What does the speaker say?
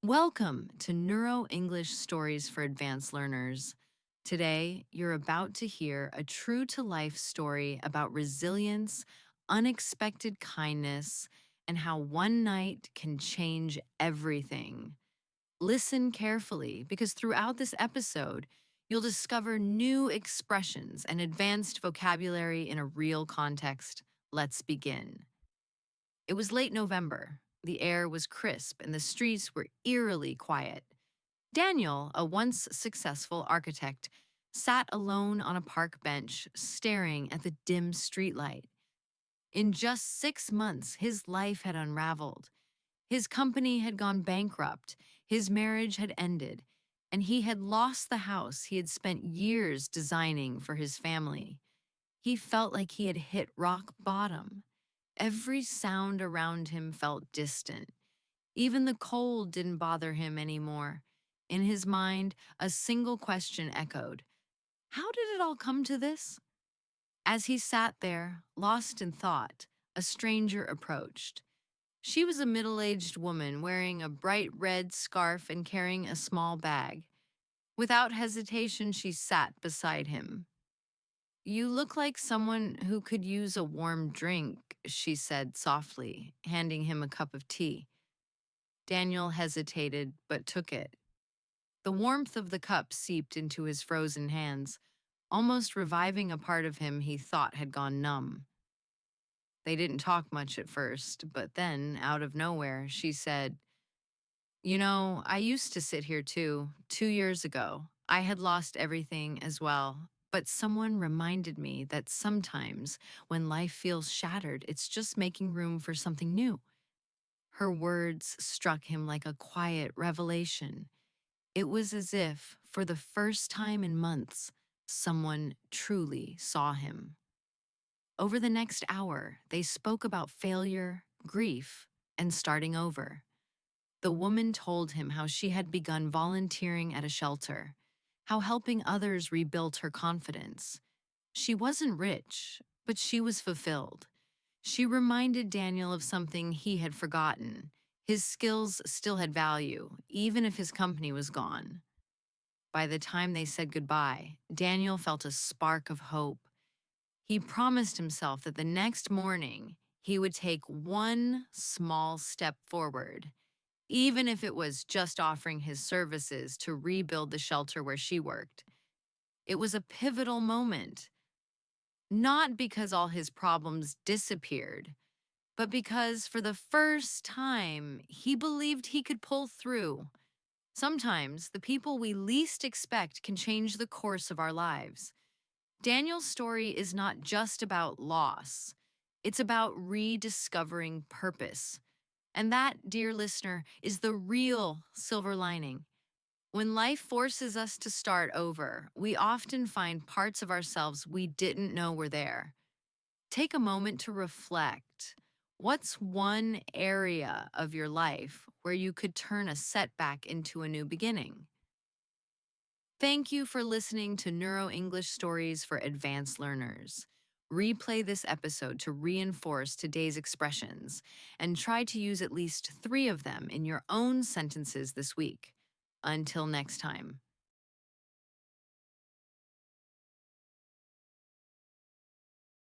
Welcome to Neuro English Stories for Advanced Learners. Today, you're about to hear a true to life story about resilience, unexpected kindness, and how one night can change everything. Listen carefully because throughout this episode, you'll discover new expressions and advanced vocabulary in a real context. Let's begin. It was late November. The air was crisp and the streets were eerily quiet. Daniel, a once successful architect, sat alone on a park bench staring at the dim streetlight. In just 6 months, his life had unraveled. His company had gone bankrupt, his marriage had ended, and he had lost the house he had spent years designing for his family. He felt like he had hit rock bottom. Every sound around him felt distant. Even the cold didn't bother him anymore. In his mind, a single question echoed. How did it all come to this? As he sat there, lost in thought, a stranger approached. She was a middle-aged woman wearing a bright red scarf and carrying a small bag. Without hesitation, she sat beside him. You look like someone who could use a warm drink, she said softly, handing him a cup of tea. Daniel hesitated, but took it. The warmth of the cup seeped into his frozen hands, almost reviving a part of him he thought had gone numb. They didn't talk much at first, but then, out of nowhere, she said, I used to sit here too, 2 years ago. I had lost everything as well. But someone reminded me that sometimes when life feels shattered, it's just making room for something new. Her words struck him like a quiet revelation. It was as if, for the first time in months, someone truly saw him. Over the next hour, they spoke about failure, grief, and starting over. The woman told him how she had begun volunteering at a shelter, how helping others rebuilt her confidence. She wasn't rich, but she was fulfilled. She reminded Daniel of something he had forgotten. His skills still had value, even if his company was gone. By the time they said goodbye, Daniel felt a spark of hope. He promised himself that the next morning he would take one small step forward, even if it was just offering his services to rebuild the shelter where she worked. It was a pivotal moment, not because all his problems disappeared, but because for the first time he believed he could pull through. Sometimes the people we least expect can change the course of our lives. Daniel's story is not just about loss, it's about rediscovering purpose. And that, dear listener, is the real silver lining. When life forces us to start over, we often find parts of ourselves we didn't know were there. Take a moment to reflect. What's one area of your life where you could turn a setback into a new beginning? Thank you for listening to Neuro English Stories for Advanced Learners. Replay this episode to reinforce today's expressions and try to use at least 3 of them in your own sentences this week. Until next time.